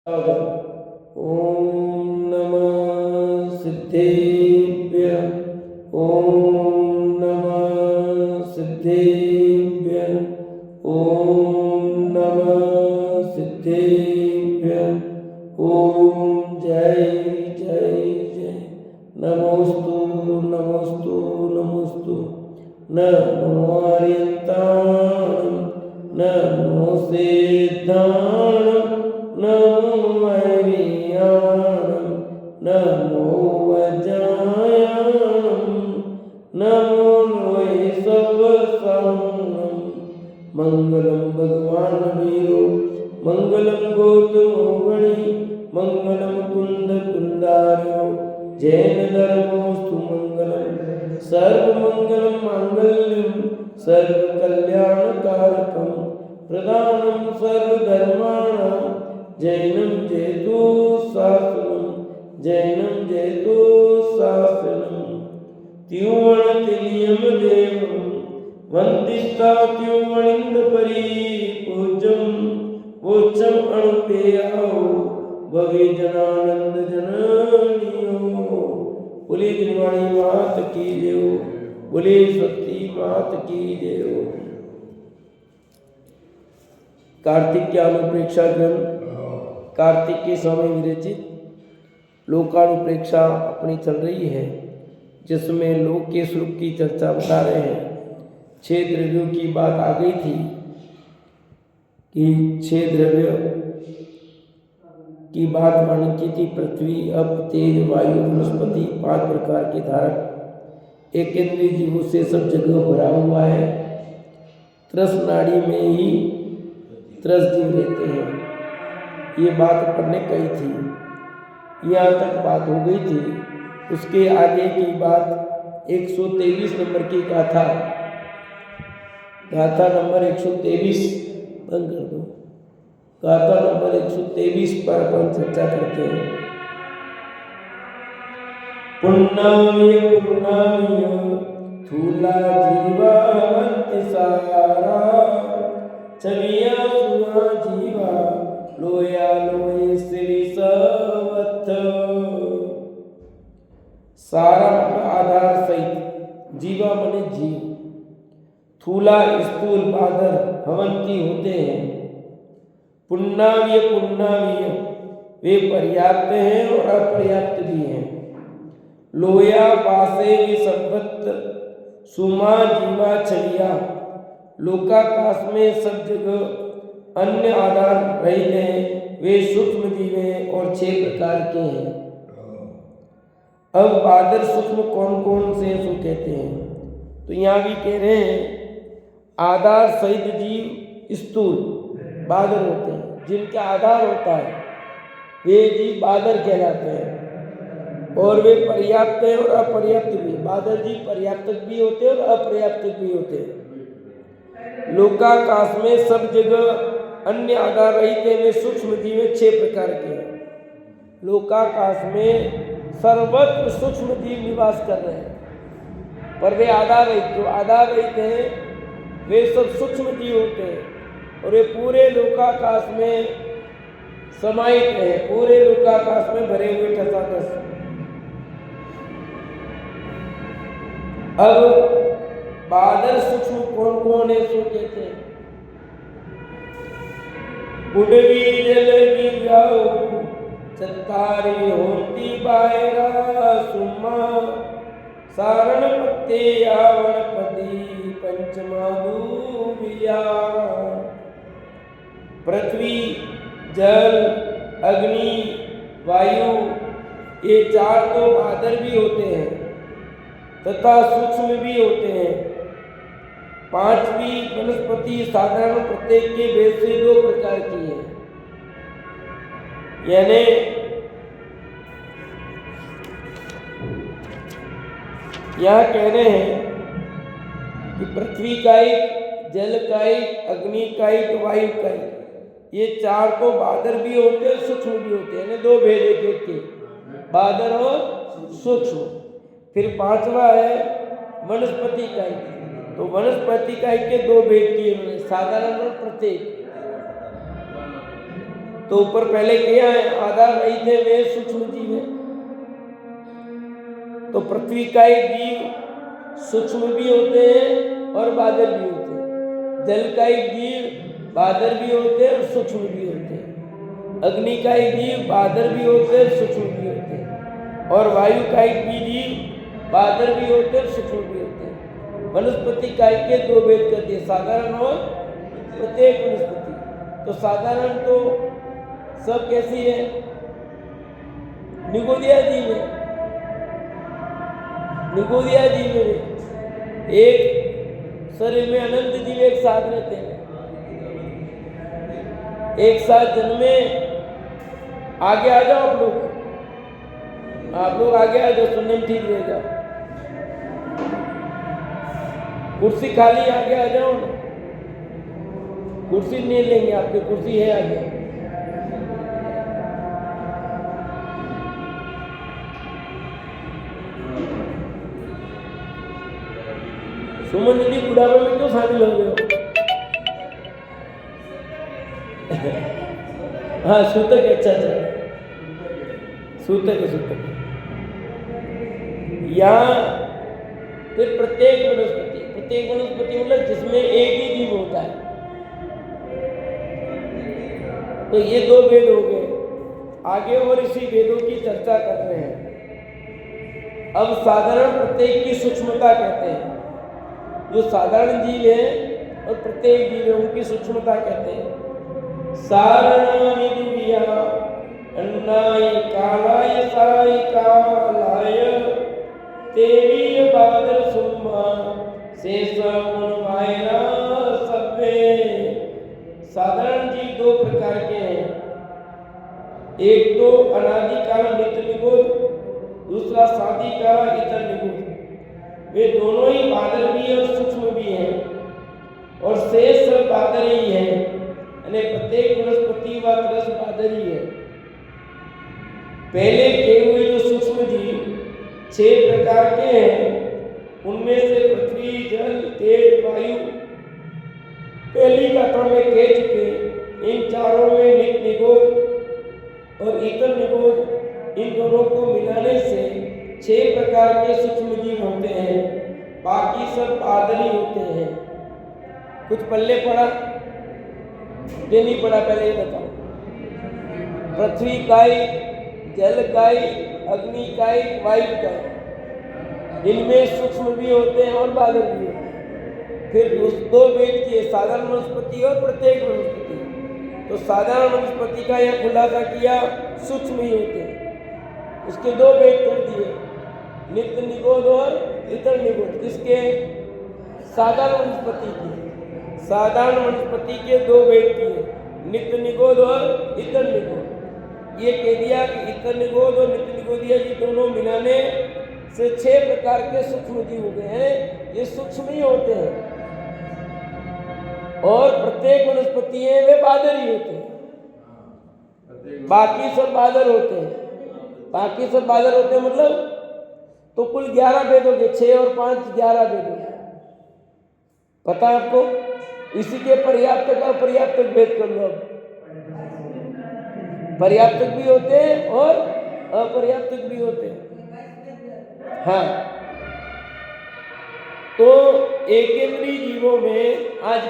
ओम नमः सिद्धेभ्य। ओम नमः सिद्धेभ्य। ओम नमः सिद्धेभ्य। ओम जय जय जय। नमोस्तु नमोस्तु नमोस्तु। नमो अर्यन्ताणं नमो सिद्धाणं नमो वैरियाणं नमो वज्रायाणं नमो वैसवसानं। मंगलम भगवान वीरो मंगलम गौतमो गणी मंगलम कुंद कुंदारो जैन धर्मोस्तु मंगलम सर्वमंगलम मांगल्यम सर्वकल्याणकारकम प्रदानं सर्वधर्माणां जैनं जयतु शासनं जैनं जयतु शासनं। त्युवणतिलियं देवं वन्दिष्टा त्युवणिन्दपरी पूज्यं वोच्चं अणुपेयो भवे जनानंद जननियो। बोले दिनवाणी मात की जय। बोले सती मात की जय। कार्तिक के अनुप्रेक्षा ग्रंथ कार्तिक के समय विरचित लोकानुप्रेक्षा अपनी चल रही है, जिसमें लोक के स्वरूप की चर्चा बता रहे हैं। 6 द्रव्यों की बात आ गई थी कि 6 द्रव्य की बात वर्णन की थी। पृथ्वी, अप, तेज, वायु, वनस्पति 5 प्रकार के धारक एक केंद्रीय जीवों से सब जगह भरा हुआ है। त्रस नाड़ी में ही त्रस जीव रहते हैं। ये बात अपन ने कही थी, यहाँ तक बात हो गई थी। उसके आगे की बात 123 नंबर की गाथा नंबर 123 बंद कर दो। गाथा नंबर 123 पर अपन चर्चा करते हैं। पुण्यमय पुण्यमय थूला जीवावंत सारा छविया सुना जीवा लोया लोए श्री सवथ। सारा मतलब आधार सहित, जीवा मने जीव, थूला स्थूल बादर भवंती होते हैं। पुण्यव्य पुण्यव्य वे पर्याप्त हैं और अपर्याप्त भी हैं। लोया पासे विसर्वत सुमा जीवा छलिया लोकाकाश में सब जगह अन्य आधार रहित हैं। वे सूक्ष्म जीव हैं और 6 प्रकार के हैं। अब बादर सूक्ष्म कौन कौन से सो कहते हैं, तो यहाँ भी कह रहे हैं आधार सहित जीव स्थूल बादर होते हैं। जिनका आधार होता है वे जीव बादर कहलाते हैं। और वे पर्याप्त है और अपर्याप्त भी। बादर जीव पर्याप्तक भी होते हैं और अपर्याप्तक भी होते हैं। लोकाकाश में सब जगह अन्य आधार रहित हैं। वे सूक्ष्म जीव 6 प्रकार के हैं। लोकाकाश में सर्वत्र सूक्ष्म जीव निवास कर रहे हैं, पर वे आधार रहित, जो आधार रहित हैं वे सब सूक्ष्म जीव होते हैं और वे पूरे लोकाकाश में समाहित है, पूरे लोकाकाश में भरे हुए ठसाठस। अब बादल सूक्ष्म कौन कौन है सो कहते हैं। बुढ़वी जल गिराओ चतारी होती बायरा सुमा सारण पत्ते यावण पदी पंचमाधुविया। पृथ्वी, जल, अग्नि, वायु ये 4 तो बादर भी होते हैं तथा सूक्ष्म भी होते हैं। 5वीं वनस्पति साधारण प्रत्येक के भेद से 2 प्रकार की है। यानी यह कह रहे हैं कि पृथ्वी का एक, जल का एक, अग्नि का एक, वायु का एक, ये 4 तो बादर भी होते हैं, सूक्ष्म भी होते हैं। यानी 2 भेद एक के, बादर और सूक्ष्म। फिर 5वां है वनस्पति का एक। तो वनस्पति का के 2 भेद किए उन्होंने, साधारण और प्रत्येक। तो ऊपर पहले क्या है, आधार रहित है, वे सूक्ष्म जीव है। तो पृथ्वी का एक जीव सूक्ष्म भी होते हैं और बादल भी होते हैं। जल का एक जीव बादल भी होते हैं और सूक्ष्म भी होते हैं। अग्नि का एक जीव बादल भी होते हैं, सूक्ष्म भी होते हैं। और वायु का एक भी जीव बादल भी होते हैं, सूक्ष्म भी होते हैं। वनस्पति का के दो भेद करती है, साधारण और प्रत्येक वनस्पति। तो साधारण तो सब कैसी है, निगोदिया जीव है, निगोदिया जीव है। एक शरीर में अनंत जीव एक साथ रहते हैं, एक साथ जन्मे। आगे आ जाओ आप लोग आगे आ जाओ, सुनने में ठीक रहेगा। कुर्सी खाली, आगे आ जाओ ना, कुर्सी नहीं लेंगे आपके, कुर्सी है आगे। सुमन दीदी बुढ़ापे में क्यों शामिल हो गए हो? हाँ सूतक, अच्छा सूतक है, सूतक। यहाँ फिर प्रत्येक वनस्पति मतलब जिसमें एक ही जीव होता है। तो ये दो भेद हो गए। आगे और इसी भेदों की चर्चा कर रहे हैं। अब साधारण प्रत्येक की सूक्ष्मता कहते हैं। जो साधारण जीव है और प्रत्येक जीव है उनकी सूक्ष्मता कहते हैं। सारणानि दुर्या अन्नाय कालाय साय कालाय तेवीय बादर सुम्मा शेषमुन वायरा सभ्य। साधारण जीव दो प्रकार के हैं, एक तो अनादिकाल नित्य निगोद, दूसरा शादी काल इतर निगोद। वे दोनों ही बादल भी और सूक्ष्म भी हैं और शेष सब बादल ही है, यानी प्रत्येक वनस्पति व रस बादल ही है। पहले के हुए जो सूक्ष्म जीव 6 प्रकार के हैं, उनमें से पृथ्वी, जल, तेज, वायु पहली कथा में कह चुके। इन चारों में नित्य निगोद और इतर निगोद, इन दोनों को मिलाने से 6 प्रकार के सूक्ष्म जीव होते हैं। बाकी सब बादली होते हैं। कुछ पल्ले पड़ा ये नहीं पड़ा, पहले ये बताओ। पृथ्वी काई, जल काई, अग्नि काई, वायु काई, इनमें सूक्ष्म भी होते हैं और बादल भी होते हैं। फिर उस दो भेद किए, साधारण वनस्पति और प्रत्येक वनस्पति। तो साधारण वनस्पति का यह खुलासा किया, सूक्ष्म ही होते हैं। उसके दो भेद कर दिए, नित्य निगोद और इतर निगोद। किसके? साधारण वनस्पति के। साधारण वनस्पति के दो भेद किए, नित्य निगोद और इतर निगोद। ये कह दिया कि इतर निगोद और नित्य निगोदिया जी दोनों मिलाने से 6 प्रकार के सूक्ष्म जीव हो गए हैं। ये सूक्ष्म ही होते हैं और प्रत्येक वनस्पति है वे बादल ही होते हैं। बाकी सब बादल होते हैं, बाकी सब बादल होते हैं मतलब तो कुल 11 भेद हो गए। 6 और 5 11 भेद हो गए। पता है आपको? इसी के पर्याप्तक और अपर्याप्तक भेद कर लो। अब पर्याप्तक भी होते हैं और अपर्याप्तक भी होते हैं। हाँ, तो एकेंद्रीय जीवों में आज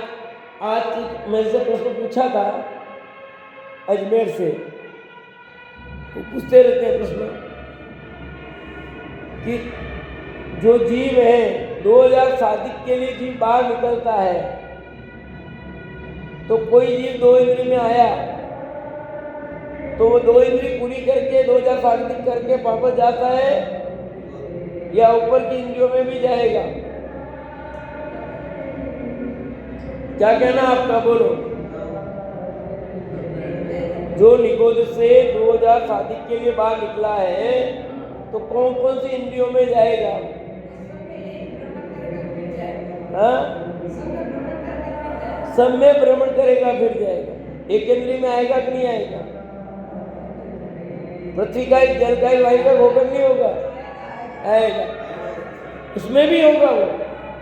मेरे से प्रश्न पूछा था अजमेर से, वो पूछते रहते हैं प्रश्न कि जो जीव है 2000 शादी के लिए जीव बाहर निकलता है, तो कोई जीव 2 इंद्रिय में आया तो वो 2 इंद्रिय पूरी करके 2000 शादी करके वापस जाता है या ऊपर की इंद्रियों में भी जाएगा? क्या कहना आपका, बोलो। जो निगोद से 2000 शादी के लिए बाहर निकला है तो कौन कौन सी इंद्रियों में जाएगा? हाँ, सब में भ्रमण करेगा, फिर जाएगा। एक इंद्रिय में आएगा कि नहीं आएगा? पृथ्वी का एक, जल का एक, वायु का गोचर नहीं होगा, आएगा, उसमें भी होगा वो।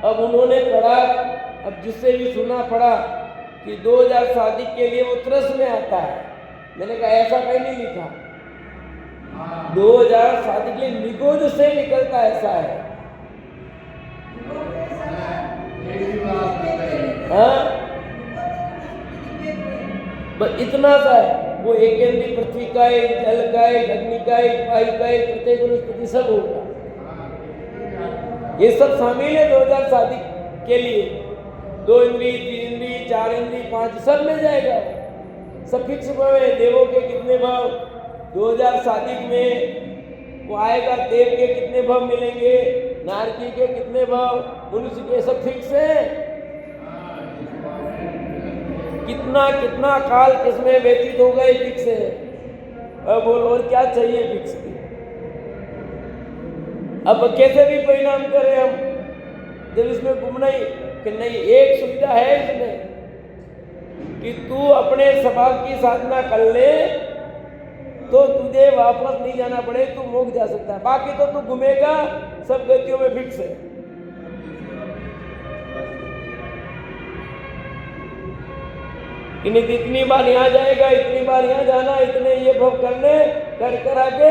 अब उन्होंने पढ़ा, अब जिससे भी सुना पढ़ा कि 2000 शादी के लिए वो त्रस में आता है, मैंने कहा ऐसा कहीं नहीं लिखा। 2000 शादी के लिए निगोद से निकलता ऐसा है। हाँ, बस इतना सा है। वो एक केंद्रीय पृथ्वी का एक, जल का एक, अग्नि का एक, वायु का एक, प्रत्येक वनस्पति सब होगा। ये सब शामिल है 2000 शादी के लिए। 2 इंद्री, 3 इंद्री, 4 इंद्री, 5 सब मिल जाएगा। सब फिक्स भाव है। देवों के कितने भाव 2000 शादी में वो आएगा, देव के कितने भाव मिलेंगे, नारकी के कितने भाव, मनुष्य के, सब फिक्स है। कितना कितना काल किसमें व्यतीत हो गए फिक्स है। अब बोलो और क्या चाहिए फिक्स की। अब कैसे भी परिणाम करें हम, जब इसमें गुम नहीं कि नहीं, एक सुविधा है इसमें कि तू अपने स्वभाव की साधना कर ले तो तुझे वापस नहीं जाना पड़े, तू मोक्ष जा सकता है। बाकी तो तू घूमेगा, सब गतियों में फिक्स है। इतनी बार यहाँ जाएगा, इतनी बार यहाँ जाना, इतने ये भोग करने कर आके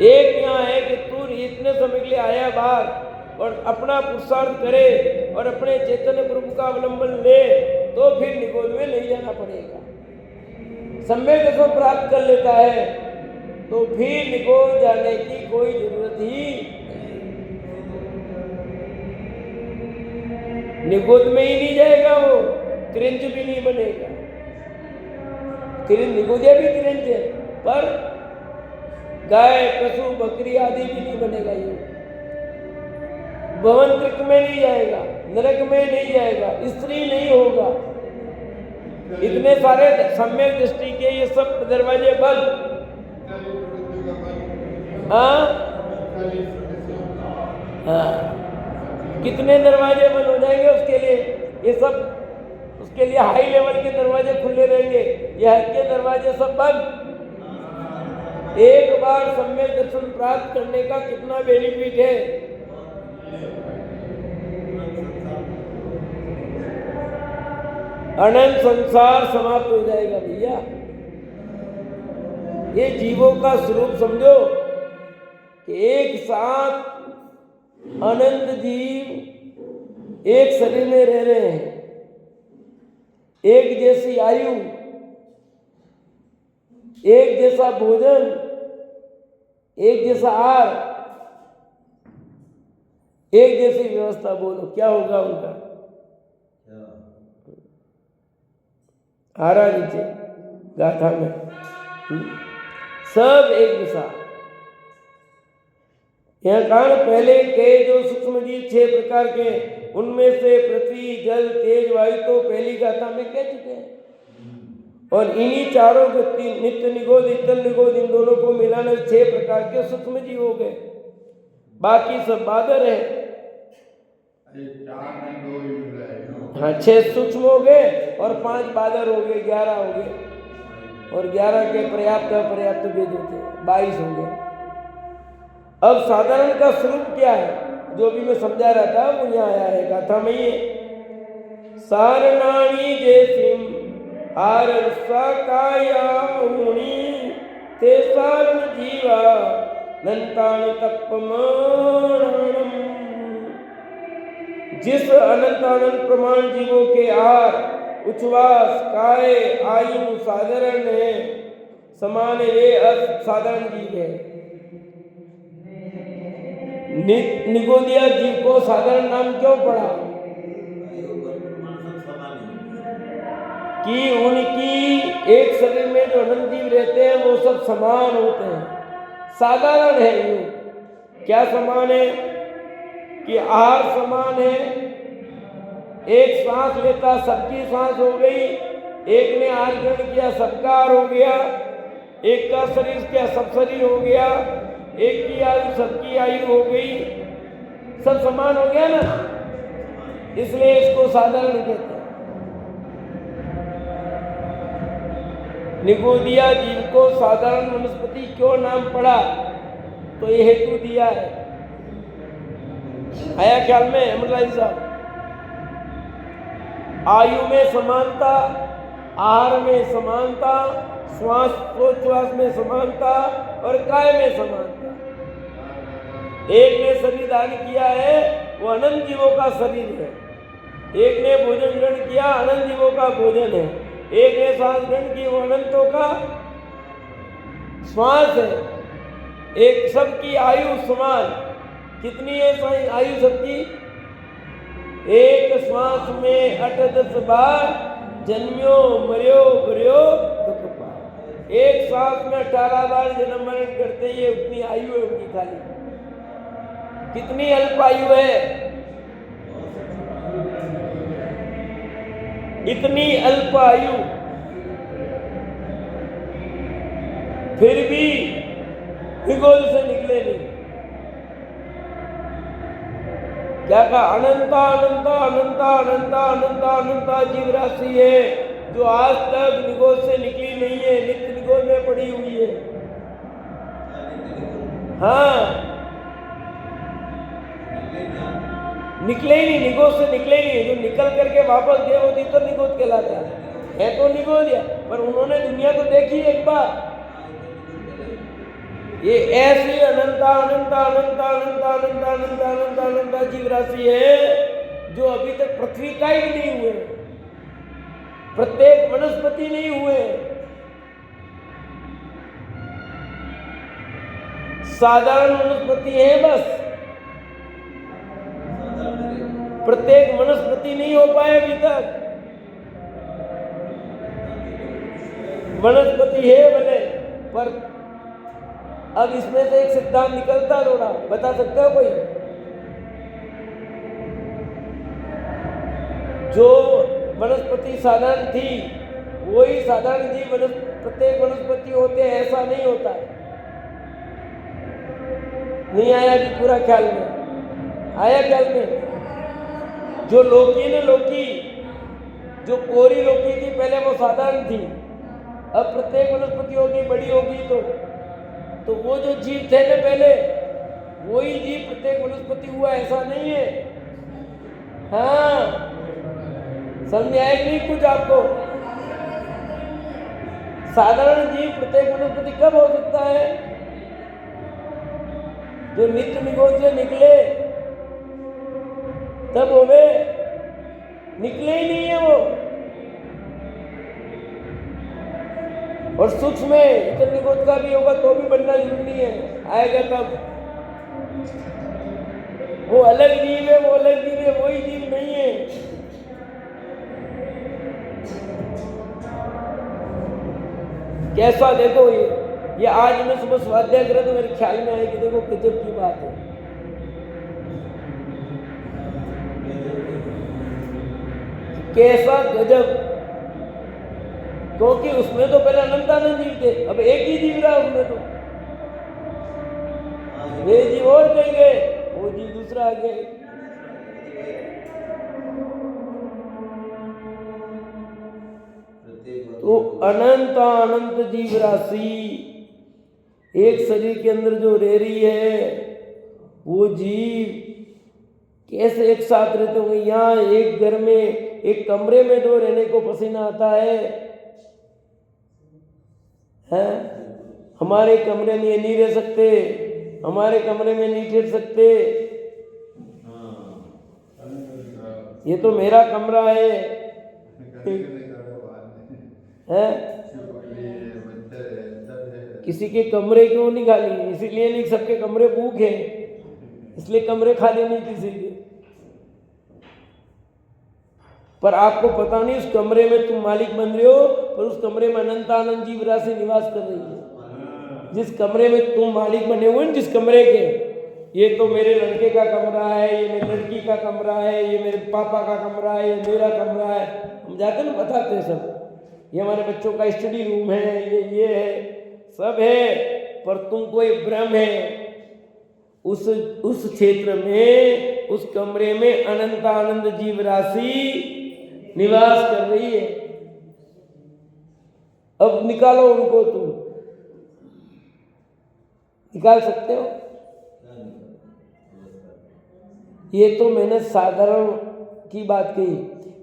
एक यहाँ है कि तू इतने समय के लिए आया बाहर और अपना पुरुषार्थ करे और अपने चैतन्य प्रभु का अवलंबन ले तो फिर निगोद में नहीं जाना पड़ेगा। सम्यक दर्शन प्राप्त कर लेता है तो फिर निगोद जाने की कोई जरूरत ही, निगोद में ही नहीं जाएगा, वो तिरंज भी नहीं बनेगा। निगोदिया भी तिरंज है, पर गाय, पशु, बकरी आदि भी नहीं बनेगा। ये भवन त्रिक में नहीं जाएगा, नरक में नहीं जाएगा, स्त्री नहीं होगा। इतने सारे सम्यक दृष्टि के ये सब दरवाजे बंद। कितने दरवाजे बंद हो जाएंगे उसके लिए, ये सब उसके लिए हाई लेवल के दरवाजे खुले रहेंगे, ये हल्के दरवाजे सब बंद। एक बार सम्यक दर्शन प्राप्त करने का कितना बेनिफिट है। अनंत संसार समाप्त हो जाएगा भैया। ये जीवों का स्वरूप समझो कि एक साथ अनंत जीव एक शरीर में रह रहे हैं, एक जैसी आयु, एक जैसा भोजन, एक जैसा आहार, एक जैसी व्यवस्था। बोलो क्या होगा उनका? आ रहा नीचे गाथा में सब एक जैसा। यह कारण पहले के जो सूक्ष्म जीव 6 प्रकार के, उनमें से पृथ्वी, जल, तेज, वायु तो पहली गाथा में कह चुके हैं। और इन्हीं चारों को नित्य निगोद, इतल निगोद, इन दोनों को मिलाने 6 प्रकार के सूक्ष्म जीव हो गए। बाकी सब बादर है। हाँ, 6 सूक्ष्म हो गए और 5 बादर हो गए, 11 हो गए। और 11 के पर्याप्त अपर्याप्त भेद होते हैं, 22 हो गए। अब साधारण का स्वरूप क्या है, जो भी मैं समझा रहा था वो यहाँ आया है गाथा में। ये सारनाणी जैसिम आर कायाहुणी ते सारण जीवा नंतान तपमानम। जिस अनंत अनंत प्रमाण जीवों के आहार, उच्छ्वास, काय, आयु साधारण है, समान वे असाधारण जीव है। निगोदिया जीव को साधारण नाम क्यों पड़ा? कि उनकी एक शरीर में जो अनंत जीव रहते हैं वो सब समान होते हैं, साधारण है। यूं क्या समान है कि आहार समान है। एक सांस लेता सबकी सांस हो गई, एक ने आहार ग्रहण किया सबका आहार हो गया, एक का शरीर क्या सब शरीर हो gaya, एक की आयु सबकी आयु हो गई, सब समान हो गया ना, इसलिए इसको साधारण कहते हैं। निगोदिया जीव को साधारण वनस्पति क्यों नाम पड़ा, तो ये हेतु दिया है। आया ख्याल में अमरलाल साहब? आयु में समानता, आहार में समानता, श्वास में समानता और काय में समानता। एक ने शरीर दान किया है, वो अनंत जीवों का शरीर है। एक ने भोजन ग्रहण किया, अनंत जीवों का भोजन है। एक ने श्वास ग्रहण की, वो अनंतों का श्वास है। एक सबकी आयु समान। कितनी है आयु सबकी? एक श्वास में 8-10 बार जन्म्यो मर्यो भर्यो दुख पाओ। एक श्वास में 18 बार जन्म मरण करते, ये उतनी आयु है उनकी खाली। कितनी अल्प आयु है, इतनी अल्प आयु, फिर भी निगोल से निकले नहीं। क्या कहा? अनंता अनंता अनंता अनंता अनंता अनंता जीव राशि है जो आज तक निगोल से निकली नहीं है, नित्य निगोल में पड़ी हुई है। हाँ, निकले ही नहीं, निगोद से निकले ही नहीं। जो निकल करके वापस गए वो तो निगोद कहलाता है तो निगोद है, पर उन्होंने दुनिया तो देखी एक बार। ये ऐसी अनंता अनंता अनंता अनंता अनंता अनंता अनंता अनंता जीव राशि है जो अभी तक पृथ्वी का ही नहीं हुए, प्रत्येक वनस्पति नहीं हुए। साधारण वनस्पति है बस, प्रत्येक वनस्पति नहीं हो पाए अभी तक। वनस्पति है भले, पर अब इसमें से एक सिद्धांत निकलता थोड़ा, बता सकते हो कोई? जो वनस्पति साधारण थी वही साधारण जीव प्रत्येक वनस्पति होते हैं, ऐसा नहीं होता है। नहीं आया कि पूरा ख्याल में आया? ख्याल में जो लौकी ने लौकी, जो कोरी लौकी थी पहले वो साधारण थी, अब प्रत्येक वनस्पति होगी, बड़ी होगी तो वो जो जीव थे ना पहले, वही जीव प्रत्येक वनस्पति हुआ, ऐसा नहीं है। हाँ, समझ आए नहीं कुछ आपको? साधारण जीव प्रत्येक वनस्पति कब हो सकता है? जो नित्य निगोद से निकले तब होवे, निकले ही नहीं है वो। और सूक्ष्म में नित्य निगोद का भी होगा तो भी बनना जरूरी नहीं है, आएगा तब। वो अलग जीव है, वो अलग जीव है, वही जीव नहीं है। कैसा देखो ये आज मैं सुबह स्वाध्याय करा तो मेरे ख्याल में आया कि देखो गजब की बात है। कैसा गजब, क्योंकि उसमें तो पहले अनंतानंद जीव थे, अब एक ही जीव रहा उसमें। तो वे जीव और कहीं गए, वो जीव दूसरा आ गए। तो अनंत अनंत जीव राशि एक शरीर के अंदर जो रह रही है, वो जीव कैसे एक साथ रहते होंगे? यहाँ एक घर में, एक कमरे में दो रहने को पसीना आता है? हमारे कमरे में ये नहीं रह सकते, हमारे कमरे में नहीं ठहर सकते। ये तो मेरा कमरा है, किसी के कमरे क्यों नहीं खाली? इसीलिए नहीं, सबके कमरे बुक है, इसलिए कमरे खाली नहीं किसी के। पर आपको पता नहीं उस कमरे में तुम मालिक बन रहे हो, पर उस कमरे में अनंतानंद जीव राशि निवास कर रही है। जिस कमरे में तुम मालिक बने हुए, जिस कमरे के, ये तो मेरे लड़के का कमरा है, ये मेरी लड़की का कमरा है, ये मेरे पापा का कमरा है, ये मेरा कमरा है, हम जाते ना बताते हैं सब। ये हमारे बच्चों का स्टडी रूम है, ये है, सब है, पर तुमको एक भ्रम है। उस क्षेत्र में, उस कमरे में अनंतानंद जीव राशि निवास कर रही है। अब निकालो उनको, तुम निकाल सकते हो? ये तो मैंने साधारण की बात कही,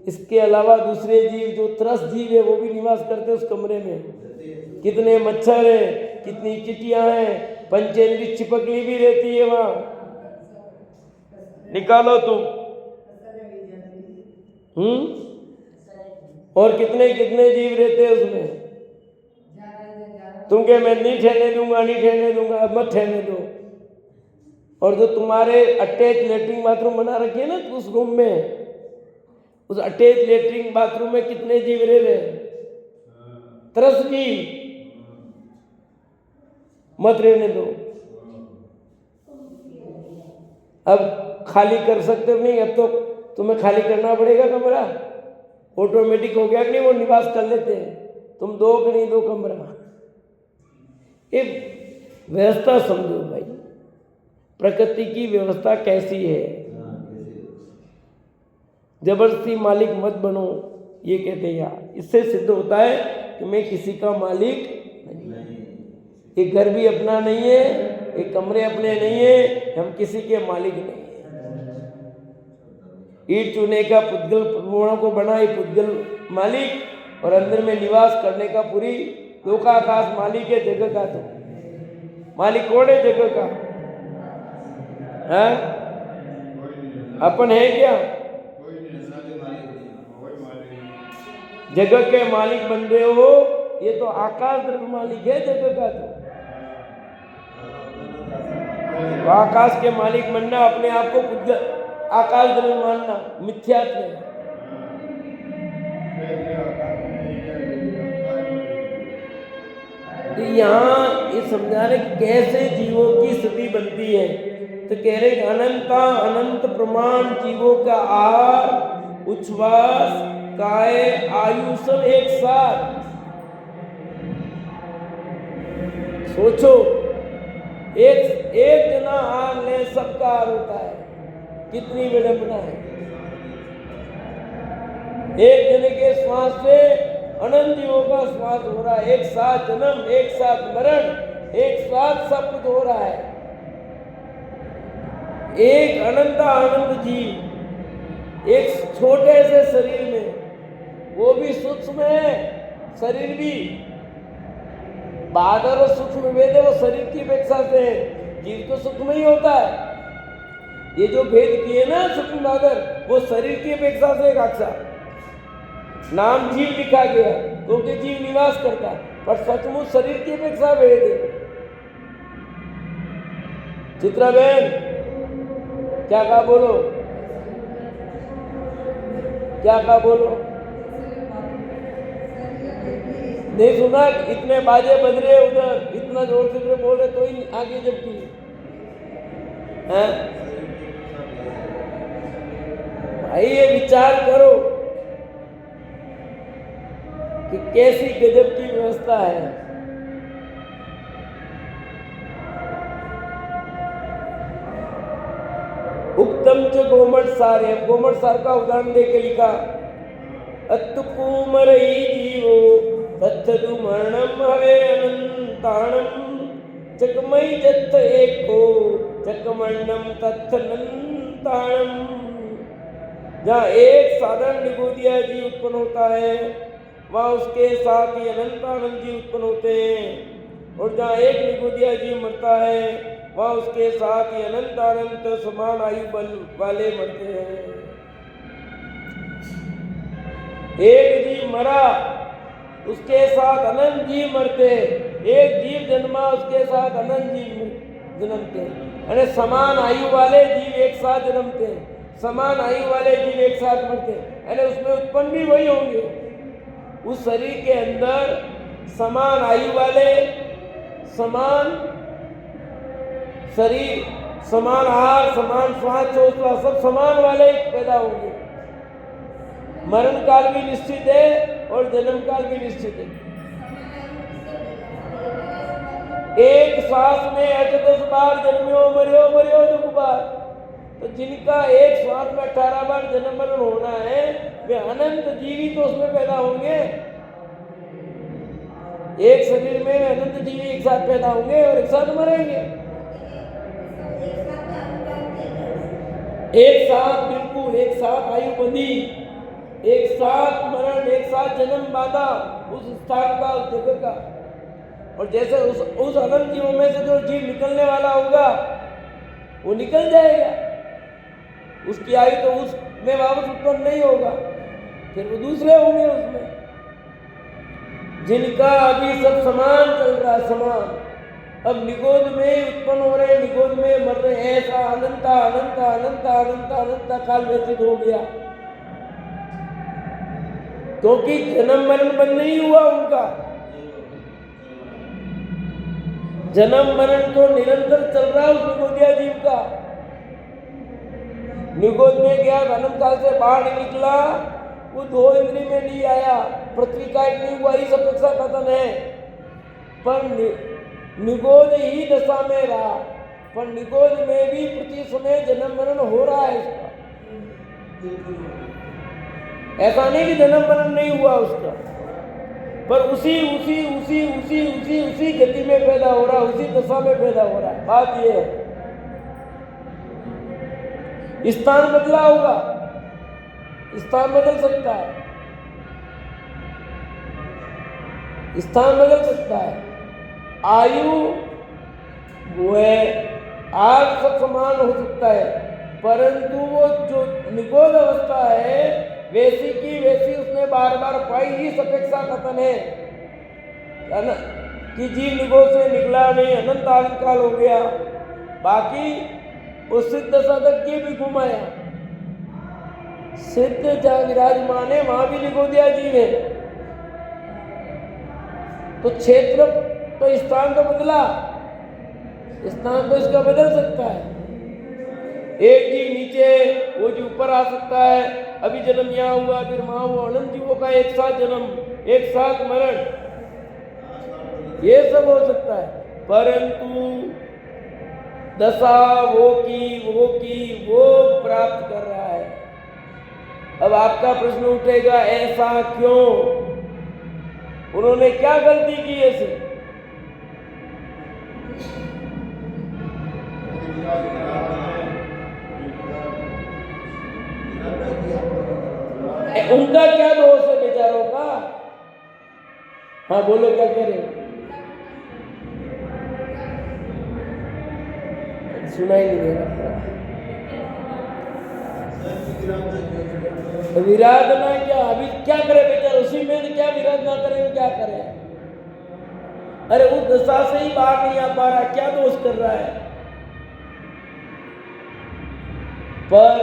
इसके अलावा दूसरे जीव जो त्रस्त जीव है वो भी निवास करते उस कमरे में। कितने मच्छर है, कितनी चिटियां हैं, पंचेंद्री चिपकली भी रहती है वहां। निकालो तुम। और कितने कितने जीव रहते हैं उसमें। तुम कहे मैं नहीं ठहरने दूंगा, नहीं ठहरने दूंगा, अब मत ठहरने दो। और जो तुम्हारे अटैच लेटरिन बाथरूम बना रखे ना उस रूम में, उस अटैच लेटरिन बाथरूम में कितने जीव रह रहे, त्रस्त जीव, मत रहने दो। अब खाली कर सकते हो नहीं, अब तो तुम्हें खाली करना पड़ेगा कमरा। ऑटोमेटिक हो गया कि नहीं, वो निवास कर लेते हैं। तुम दो कि नहीं दो कमरा। एक व्यवस्था समझो भाई, प्रकृति की व्यवस्था कैसी है। जबरदस्ती मालिक मत बनो, ये कहते हैं यार। इससे सिद्ध होता है कि मैं किसी का मालिक नहीं। एक घर भी अपना नहीं है, एक कमरे अपने नहीं है, हम किसी के मालिक नहीं है। ईट चुने का पुद्गल प्रभुओं को बनाए पुद्गल मालिक, और अंदर में निवास करने का पूरी लोकाकाश मालिक है। जगह का तो मालिक कौन है जगह का? है अपन है क्या? जगह के मालिक बन रहे हो, ये तो आकाश द्रव्य मालिक है जगह का। तो आकाश के मालिक बनना, अपने आप को आकाश द्रव्य मानना मिथ्यात्व है। तो यहाँ ये समझा रहे कैसे जीवों की स्थिति बनती है। तो कह रहे अनंत प्रमाण जीवों का आहार, उच्छ्वास, काय, आयु सब एक साथ। सोचो, एक जना आहार ले सबका आहार होता है, कितनी विडंबना है। एक जने के श्वास से अनंत जीवों का श्वास हो रहा है। एक साथ जन्म, एक साथ मरण, एक साथ सब कुछ हो रहा है। एक अनंत जीव एक छोटे से शरीर में, वो भी सूक्ष्म है शरीर भी। बादर और सूक्ष्म भेद है, वो शरीर की अपेक्षा से जीव तो सूक्ष्म ही होता है। ये जो भेद किए ना सूक्ष्म बादर, वो शरीर की अपेक्षा से एक अक्षा नाम जीव लिखा गया क्योंकि जीव निवास करता है, पर सचमुच शरीर की अपेक्षा भेद है। चित्रा बहन क्या कहा बोलो, क्या कहा बोलो। नहीं सुना? इतने बाजे बज रहे उधर, इतना जोर से बोल रहे तो ही आगे जबकि है भाई। ये विचार करो कि कैसी गजब की व्यवस्था है। उत्तम च गोमट सार है। गोमट सार का उदाहरण देके लिखा, अत्कुमरई जीवो तत्थु मरणम हवे अनंताणम चकमई जत्थ एको चकमंडम तत्थनंताणम। जहाँ एक साधारण निगोदिया जीव उत्पन्न होता है, वहाँ उसके साथ ही अनंतानंद जीव उत्पन्न होते हैं। और जहाँ एक निगोदिया जीव मरता है, वहाँ उसके साथ ही अनंत अनंत समान आयु बल वाले मरते हैं। एक जीव मरा, उसके साथ अनंत जीव मरते। एक जीव जन्मा, उसके साथ अनंत जीव जन्मते। यानी समान आयु वाले जीव एक साथ जन्मते, समान आयु वाले जीव एक साथ मरते। यानी उसमें उत्पन्न भी वही होंगे। उस शरीर के अंदर समान आयु वाले, समान शरीर, समान आहार, समान श्वास चोचला, सब समान वाले पैदा होंगे। मरण काल भी निश्चित है और जन्म काल भी निश्चित है। एक श्वास में 8-10 बार जन्म्यो मरियो मरियो दुख बार। तो जिनका एक श्वास में 18 बार जन्म मरण होना है, वे अनंत जीवी तो उसमें पैदा होंगे। एक शरीर में अनंत जीवी एक साथ पैदा होंगे और एक साथ मरेंगे। एक साथ, बिल्कुल एक साथ आयु बंधी। एक साथ मरण, एक साथ जन्म बाधा उस स्थान का, उस जगह का। और जैसे उस अनंत जीवों में से जो जीव निकलने वाला होगा वो निकल जाएगा, उसकी आयु तो उसमें वापस उत्पन्न नहीं होगा, फिर वो दूसरे होंगे उसमें, जिनका अभी सब समान चल रहा है, समान। अब निगोद में उत्पन्न हो रहे, निगोद में मर रहे, ऐसा अनंत अनंत अनंत अनंत अनंत काल व्यतीत हो गया, क्योंकि जन्म मरण बंद नहीं हुआ उनका। जन्म मरण तो निरंतर चल रहा है उस निगोदिया जीव का। निगोद में गया, अनंत काल से बाहर नहीं निकला, वो 2 इंद्री में नहीं आया, पृथ्वी का एक नहीं हुआ, इस अपेक्षा कथन है। पर निगोद ही दशा में रहा, पर निगोद में भी प्रति समय जन्म मरण हो रहा है उसका। ऐसा नहीं कि जन्म मरण नहीं हुआ उसका, पर उसी उसी उसी उसी उसी उसी गति में पैदा हो रहा, उसी दशा में पैदा हो रहा है। बात ये है, स्थान बदला होगा, स्थान बदल सकता है, स्थान बदल सकता है। आयु वो है, आग सब समान हो सकता है, परंतु वो जो निगोद अवस्था है वैसी की वैसी उसने बार बार पाई, इस अपेक्षा कथन है ना, कि जीव निगोद से निकला नहीं, अनंत काल हो गया, बाकी वो सिद्ध दशा तक की भी घुमाया। सिद्ध जहाँ विराजमान है वहां भी निगोदिया जीव है, तो क्षेत्र तो स्थान तो बदला, स्थान तो इसका बदल सकता है। एक जीव नीचे, वो जीव ऊपर आ सकता है, अभी जन्म यहाँ हुआ, फिर वहां हुआ, अनंत जीवों का एक साथ जन्म, एक साथ मरण, ये सब हो सकता है। परंतु दशा वो प्राप्त कर रहा है। अब आपका प्रश्न उठेगा, ऐसा क्यों, उन्होंने क्या गलती की ऐसे? उनका क्या दोष है बेचारों का? हाँ बोलो, क्या कह रहे हो? सुनाई नहीं दे रहा। विराधना क्या, अभी क्या करे बेचारा, उसी में क्या विराधना करें, क्या करें? अरे उस दशा से ही बाहर नहीं आ पा रहा, क्या दोष कर रहा है? पर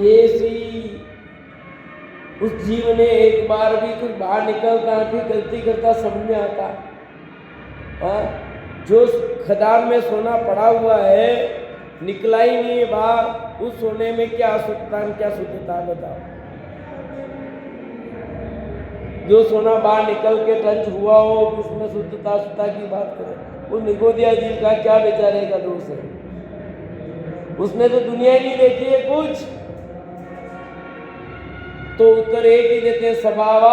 ऐसी उस जीव ने एक बार भी कुछ बाहर निकलता, फिर गलती करता, समझ में आता। जो खदान में सोना पड़ा हुआ है, निकला ही नहीं है बाहर, उस सोने में क्या शुद्धता, क्या शुद्धता बताओ? जो सोना बाहर निकल के टंच हुआ हो, उसमें शुद्धता की बात करें, उस निगोदिया जीव का क्या बेचारे का दोष है? उसने तो दुनिया ही नहीं देखी है कुछ, तो उत्तर एक ही देते, स्वभाव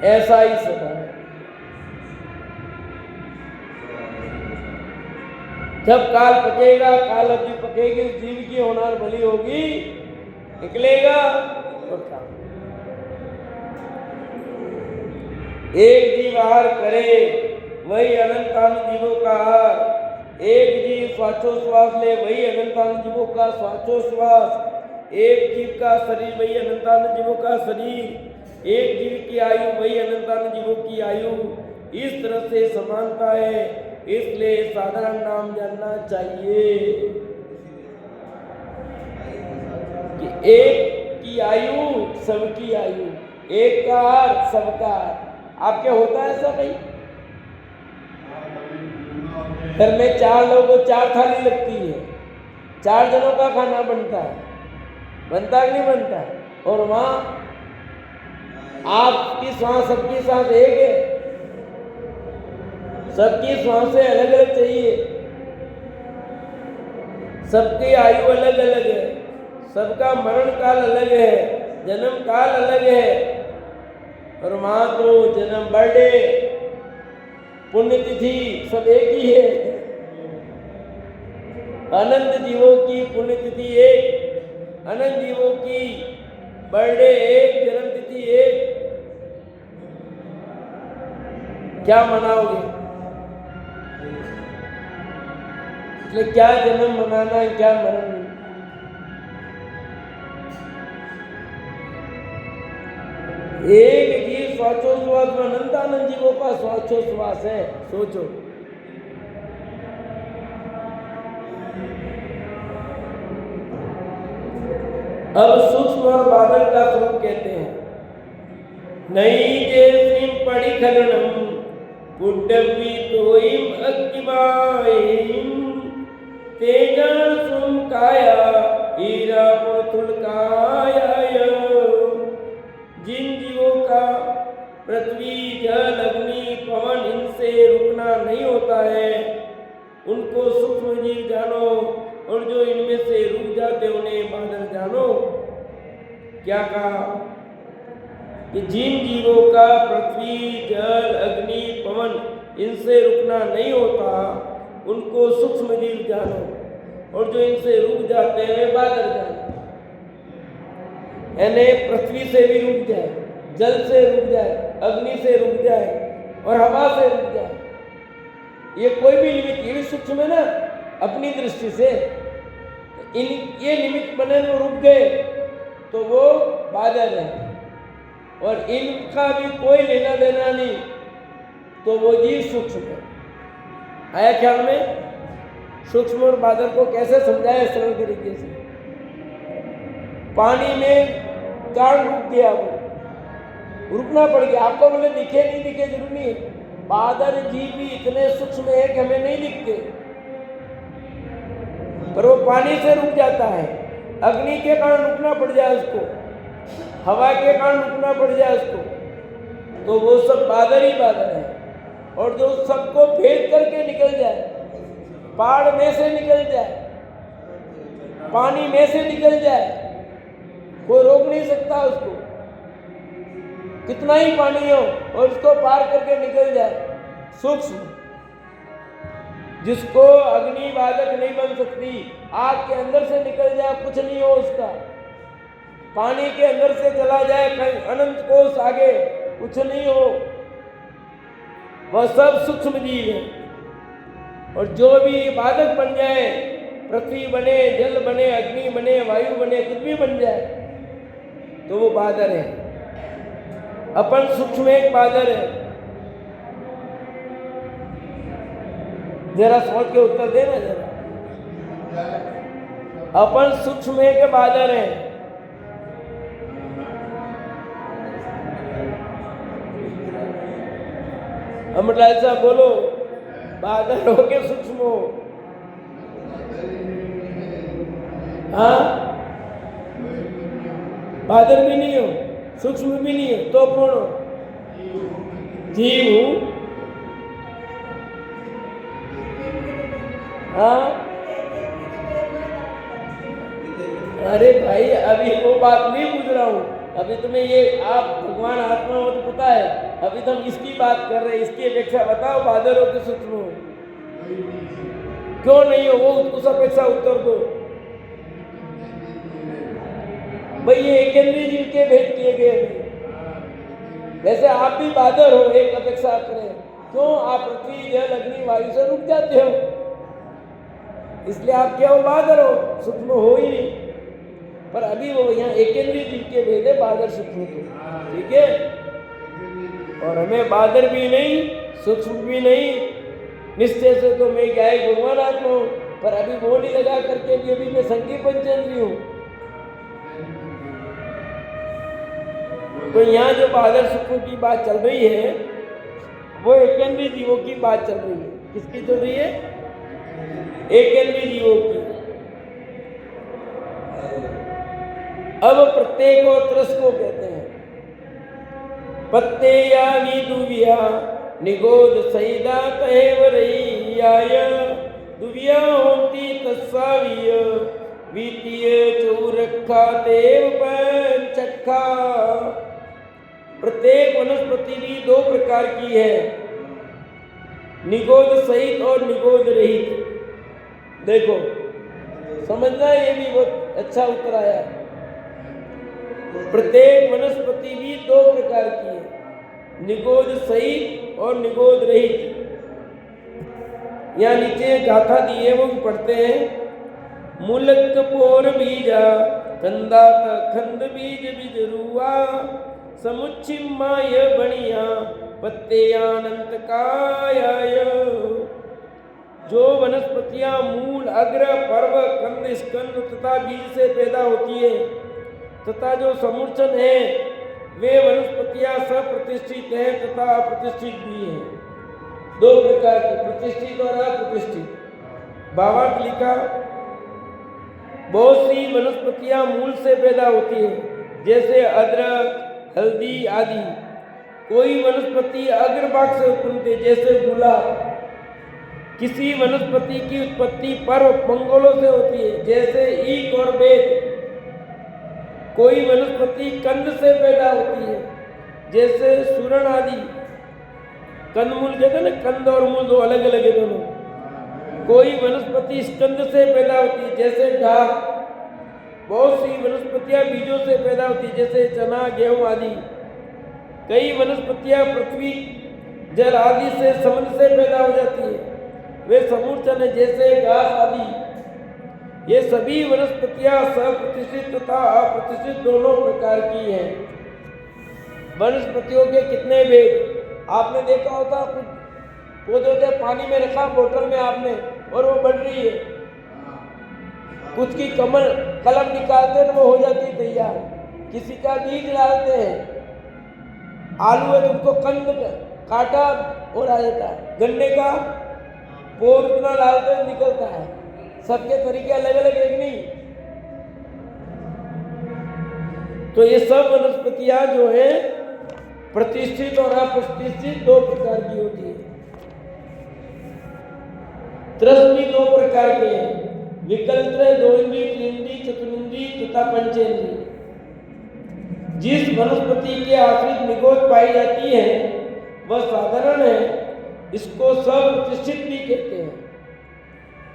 ऐसा ही स्वभाव है। जब काल पकेगा, काल अवधि पकेगी, उस जीव की होनार बलि होगी, निकलेगा और काम। एक जीव आहार करे, वही अनंतान जीवों का आहार। एक जीव श्वासोश्वास ले, वही अनंतान जीवों का श्वासोश्वास। एक जीव का शरीर, वही अनंतान जीवों का शरीर। एक जीव की आयु, वही अनंतान जीवों की आयु। इस तरह से समानता है, इसलिए साधारण नाम जानना चाहिए कि एक की आयु सबकी आयु, एक का आहार सबका आहार। आपके होता है ऐसा भाई? घर में 4 लोगों को 4 थाली लगती है, 4 जनों का खाना बनता है, बनता कि नहीं बनता? और वहां आपकी सांस, सबकी सांस एक है, सबकी सांसें अलग अलग चाहिए, सबकी आयु अलग अलग है, सबका मरण काल अलग है, जन्म काल अलग है। और वहां तो जन्म, बर्थडे, पुण्यतिथि सब एक ही है। अनंत जीवों की पुण्यतिथि एक, अनंत जीवों की बर्थडे एक, जन्मतिथि एक, क्या मनाओगे? इसलिए क्या जन्म मनाना है, क्या मरण? एक जीव श्वासोश्वास में अनंतानंद जीवों का श्वासोश्वास है। सोचो, अब सूक्ष्म और बादल का स्वरूप कहते हैं। नई जैसी पड़ी खलनम कुड्डवी तोइम अक्किबाइम तेजन सुम काया हीरा पुतुल काया। जिन जीवों का पृथ्वी, जल, अग्नि, पवन इनसे रुकना नहीं होता है, उनको सूक्ष्म जीव जानो, और जो इनमें से रुक जाते उन्हें बादल जानो। क्या कहा कि जिन जीवों का पृथ्वी, जल, अग्नि, पवन इनसे रुकना नहीं होता, उनको सूक्ष्म जीव जानो, और जो इनसे रुक जाते हैं बादल जानो। यानी पृथ्वी से भी रुक जाए, जल से रुक जाए, अग्नि से रुक जाए और हवा से रुक जाए, ये कोई भी निमित्त, ये भी सूक्ष्म है ना अपनी दृष्टि से। ये निमित्त बने वो रुक गए तो वो बादल है, और इनका भी कोई लेना देना नहीं तो वो जीव सूक्ष्म है। आया ख्याल में? सूक्ष्म और बादल को कैसे समझाया सरल तरीके से? पानी में कारण रुक गया, वो रुकना पड़ गया। आपको बोले दिखे नहीं दिखे जरूर नहीं, बादल जीव भी इतने सूक्ष्म है कि हमें नहीं दिखते, पर वो पानी से रुक जाता है। अग्नि के कारण रुकना पड़ जाए उसको, हवा के कारण रुकना पड़ जाए उसको, तो वो सब बादल ही बादल है। और जो सबको भेद करके निकल जाए, पहाड़ में से निकल जाए, पानी में से निकल जाए, कोई रोक नहीं सकता उसको, कितना ही पानी हो और उसको पार करके निकल जाए। सूक्ष्म, जिसको अग्नि बाधक नहीं बन सकती, आग के अंदर से निकल जाए कुछ नहीं हो उसका, पानी के अंदर से चला जाए कहीं अनंत कोष आगे कुछ नहीं हो, वह सब सूक्ष्म जीव है। और जो भी बाधक बन जाए, पृथ्वी बने, जल बने, अग्नि बने, वायु बने, कुछ भी बन जाए तो वो बादल है। अपन सूक्ष्म एक बादल है। जरा सोच के उत्तर देना जरा। अपन सूक्ष्म एक बादल है। अमरलाल साहब बोलो, बादल हो के सूक्ष्म हो? हाँ, बादल भी नहीं हो, सूक्ष्म भी नहीं हो, तो कौन हो? जीव हूं। हाँ, अरे भाई अभी वो बात नहीं पूछ रहा हूं, अभी तुम्हें ये आप भगवान आत्मा हो तो पता है, अभी तो हम इसकी बात कर रहे हैं। इसकी अपेक्षा बताओ, बादल हो कि सूक्ष्म हो? क्यों नहीं हो? वो उस अपेक्षा उत्तर दो भाई। ये एकेंद्रीय जीव के भेद किए गए। वैसे आप भी बादल हो, एक अपेक्षा करें, क्यों आप पृथ्वी, जल, अग्नि, वायु से रुक जाते हो, इसलिए आप क्या हो? बादल हो, सूक्ष्म हो ही नहीं। पर अभी वो यहाँ एकेंद्रीय जीव के भेद है, बादल सूक्ष्म को, ठीक है। और हमें बादल भी नहीं, सूक्ष्म भी नहीं, निश्चय से तो मैं क्या है भगवान आत्मा हूँ, पर अभी वो नहीं लगा करके भी अभी मैं संगी पंचेंद्रिय हूँ। तो यहाँ जो बादल सूक्ष्म की बात चल रही है, वो एकेंद्रीय जीवों की बात चल रही है। किसकी चल रही है? एकेंद्रीय जीवों की। अब प्रत्येक और त्रस को कहते हैं। पत्ते यानी दुविया निगोद सईदा तहेव रईयाय दुविया होती तस्सावीय वितीय चौरखा देव पंचखा। प्रत्येक वनस्पति भी दो प्रकार की है, निगोद सहित और निगोद रहित। देखो समझना, ये भी बहुत अच्छा उत्तर आया। प्रत्येक वनस्पति भी दो प्रकार की है, निगोद सहित और निगोद रहित। यहाँ नीचे गाथा दी है, वो भी पढ़ते हैं। मूलक पोर बीजा कंदात खंड बीज बिजरुआ समुच्छिमाय बणिया पत्ते अनंत कायाय। जो वनस्पतियां मूल, अग्र, पर्व, कंद, स्कंद तथा बीज से पैदा होती है तथा जो समूर्छन है, वे वनस्पतियां सप्रतिष्ठित हैं तथा अप्रतिष्ठित भी हैं। दो प्रकार की, प्रतिष्ठित और अप्रतिष्ठित। भावार्थ लिखा, बहुत सी वनस्पतियां मूल से पैदा होती हैं, जैसे अदरक, हल्दी आदि। कोई वनस्पति अग्रभाग से उत्पन्न होती है, जैसे गुलाब। किसी वनस्पति की उत्पत्ति पर्व मंगलों से होती है, जैसे ईख और बेर। कोई वनस्पति कंद से पैदा होती है, जैसे सुरण आदि। कंदमूल कहते हैं ना, कंद और मूल दो अलग अलग है दोनों। कोई वनस्पति स्कंद से पैदा होती है, जैसे ढाक। बहुत सी वनस्पतियां बीजों से पैदा होती है, जैसे चना, गेहूं आदि। कई वनस्पतियां पृथ्वी, जल आदि से संबंध से पैदा हो जाती है, वे समूर्छन है, जैसे घास आदि। ये सभी वनस्पतियां सप्रतिष्ठित तथा अप्रतिष्ठित दोनों प्रकार की हैं। वनस्पतियों के कितने भेद आपने देखा होता, कुछ पौधे होते पानी में रखा बोतल में आपने, और वो बढ़ रही है। कुछ की कलम निकालते हैं तो वो हो जाती है तैयार। किसी का बीज डालते हैं, आलू है तो उनको कंद काटा और आ जाता है। गन्ने का पोर उतना डालते हैं निकलता है। सबके तरीके अलग अलग, एक नहीं। तो ये सब वनस्पतियां जो है प्रतिष्ठित और अप्रतिष्ठित दो प्रकार की होती है। त्रस भी दो प्रकार के हैं, विकल्प है, दो इंद्री, त्रिंद्री, चतुरिंद्री तथा पंचेंद्री। जिस वनस्पति के आश्रित निगोद पाई जाती है वह साधारण है, इसको सप्रतिष्ठित भी कहते हैं।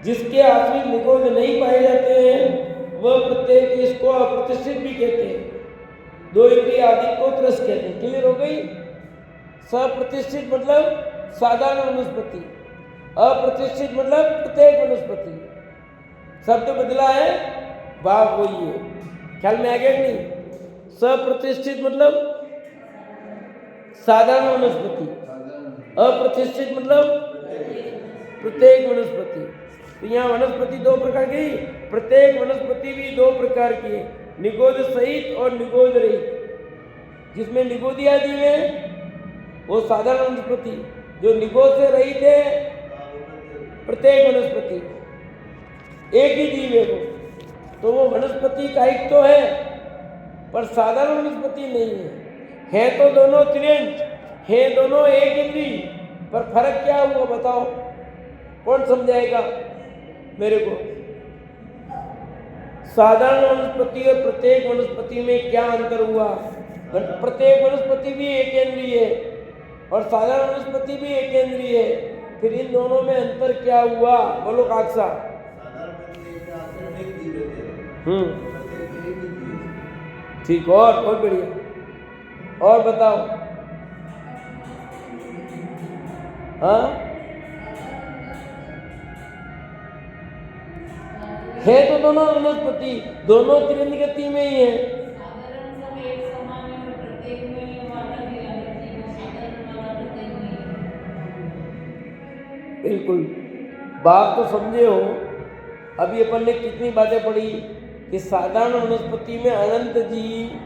जिसके आश्रित निगोद नहीं पाए जाते हैं वह प्रत्येक, इसको अप्रतिष्ठित भी कहते हैं। दो इंद्रिय आदि को त्रस कहते हैं। क्लियर हो गई? सप्रतिष्ठित मतलब साधारण वनस्पति, अप्रतिष्ठित मतलब प्रत्येक वनस्पति। शब्द बदला है, भाव वही है। ख्याल में आ गया कि नहीं? सप्रतिष्ठित मतलब साधारण वनस्पति, अप्रतिष्ठित मतलब प्रत्येक वनस्पति। तो यहाँ वनस्पति दो प्रकार की, प्रत्येक वनस्पति भी दो प्रकार की है, निगोद सहित और निगोद रहित। जिसमें निगोदी आदि है वो साधारण वनस्पति, जो निगोद से रहित है प्रत्येक वनस्पति। एक ही जीव है वो, तो वो वनस्पति का एक तो है पर साधारण वनस्पति नहीं है तो दोनों त्रियंच है, दोनों एक इंद्री, पर फर्क क्या हुआ बताओ? कौन समझाएगा मेरे को? साधारण वनस्पति और प्रत्येक वनस्पति में क्या अंतर हुआ? प्रत्येक वनस्पति भी एकेंद्रीय है और साधारण वनस्पति भी एकेंद्रीय है, फिर इन दोनों में अंतर क्या हुआ? बोलो काकसा। ठीक, और बहुत बढ़िया, और बताओ। हाँ, है तो दोनों वनस्पति, दोनों त्रिलिंग गति में ही है। बिल्कुल, बात तो समझे हो। अभी अपन ने कितनी बातें पढ़ी कि साधारण वनस्पति में अनंत जीव,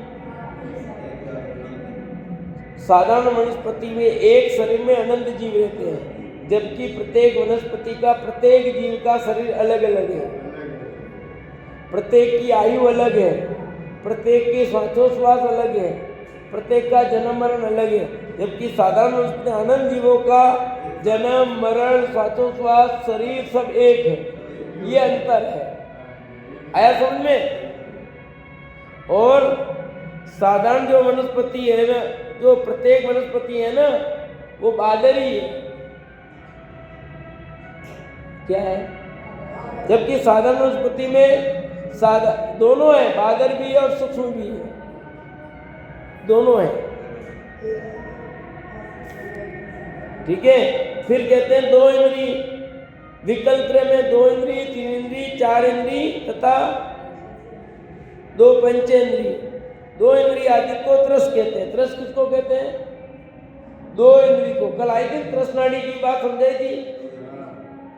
साधारण वनस्पति में एक शरीर में अनंत जीव रहते हैं, जबकि प्रत्येक वनस्पति का, प्रत्येक जीव का शरीर अलग अलग है। प्रत्येक की आयु अलग है, प्रत्येक के श्वासोश्वास अलग है, प्रत्येक का जन्म मरण अलग है। जबकि साधारण वनस्पति अनंत जीवों का जन्म मरण श्वासोश्वास शरीर सब एक है। ये अंतर है, आया समझ में? और साधारण जो वनस्पति है ना, जो प्रत्येक वनस्पति है ना, वो बादरी है। क्या है? जबकि साधारण वनस्पति में दोनों है, बादर भी है और सूक्ष्म भी है। दोनों है। ठीक है, फिर कहते हैं दो इंद्री, विकल्प त्रय में दो इंद्री, तीन इंद्री, चार इंद्री तथा दो पंचेंद्री। दो इंद्री आदि को त्रस कहते हैं। त्रस किसको कहते हैं? दो इंद्री को। कल आई थी त्रस नाड़ी की बात समझाई थी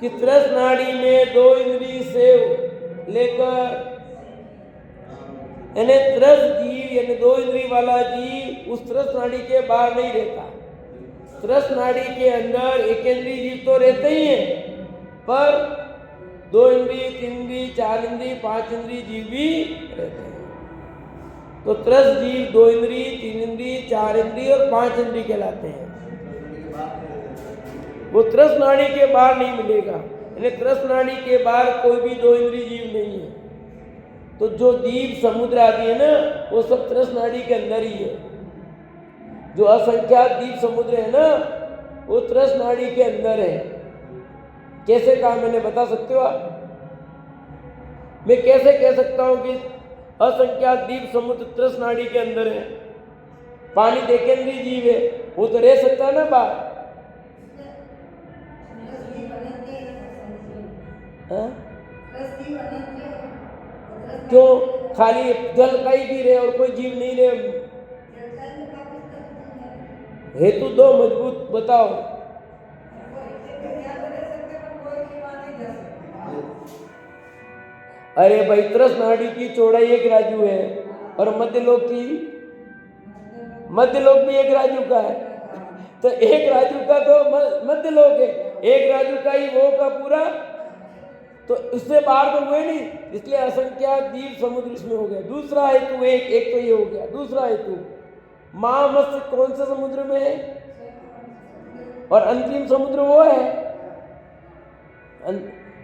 कि त्रस नाड़ी में दो इंद्री से लेकर यानी त्रस जीव यानी दो इंद्री वाला जीव उस त्रस नाड़ी के बाहर नहीं रहता। त्रस नाड़ी के अंदर एक इंद्री जीव तो रहते ही है, पर दो इंद्री, तीन इंद्री, चार इंद्री, पांच इंद्री जीव भी रहते हैं। तो त्रस जीव दो इंद्री, तीन इंद्री, चार इंद्री और पांच इंद्री कहलाते हैं। वो त्रस नाड़ी के बाहर नहीं मिलेगा, यानी त्रस नाड़ी के बाहर कोई भी दो इंद्री जीव नहीं है। तो जो द्वीप समुद्र आदि है ना, वो सब त्रस नाड़ी के अंदर ही है। जो असंख्यात द्वीप समुद्र है ना, वो त्रस नाड़ी के अंदर है। कैसे कहा मैंने, बता सकते हो आप? मैं कैसे कह सकता हूं कि असंख्यात द्वीप समुद्र त्रस नाड़ी के अंदर है? पानी देखेंद्री जीव है, वो तो रह सकता है ना बाहर। क्यों? खाली जल का ही भी रहे और कोई जीव नहीं रहे? हेतु दो मजबूत बताओ। अरे भाई, त्रस नाड़ी की चौड़ाई एक राजू है और मध्यलोक की, मध्यलोक भी एक राजू का है। तो एक राजू का तो मध्यलोक है, एक राजू का ही वो का पूरा, तो इससे बाहर तो हुए नहीं, इसलिए असंख्यात द्वीप समुद्र इसमें हो गया। दूसरा हेतु एक तो ये हो गया। दूसरा हेतु, महामत्स्य कौन से समुद्र में है और अंतिम समुद्र वो है,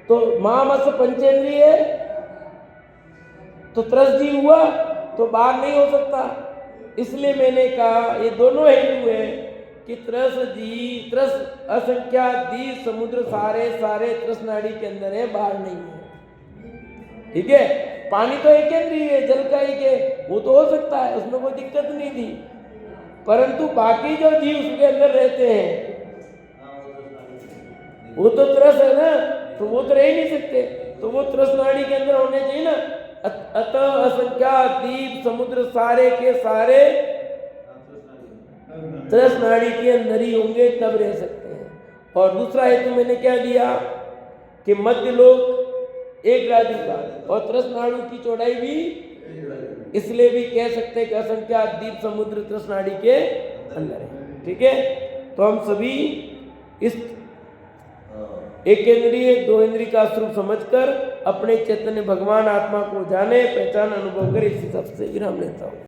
तो महामत्स्य पंचेंद्रिय है, तो त्रस जीव हुआ तो बाहर नहीं हो सकता। इसलिए मैंने कहा ये दोनों हेतु है कि त्रस असंख्यात द्वीप समुद्र सारे त्रस नाड़ी के अंदर है, बाहर नहीं है। ठीक है, पानी तो एक केंद्रीय है, जल का एक है, वो तो हो सकता है, उसमें कोई दिक्कत नहीं थी। परंतु बाकी जो जीव उसके अंदर रहते हैं वो तो त्रस है ना, तो वो तो रह ही नहीं सकते, तो वो त्रस नाड़ी के अंदर होने चाहिए ना। अतः असंख्यात द्वीप समुद्र सारे के सारे त्रस नाड़ी के अंदर ही होंगे, तब रह सकते हैं। और दूसरा हेतु मैंने क्या दिया कि मध्यलोक एक राजू का और त्रस नाड़ी की चौड़ाई भी, इसलिए भी कह सकते हैं कि असंख्यात द्वीप समुद्र त्रस नाड़ी के अंदर है। ठीक है, तो हम सभी इस एक इंद्रिय दो इंद्रिय का स्वरूप समझकर अपने चैतन्य भगवान आत्मा को जाने, पहचान, अनुभव कर इसी सबसे विराम लेता हूँ।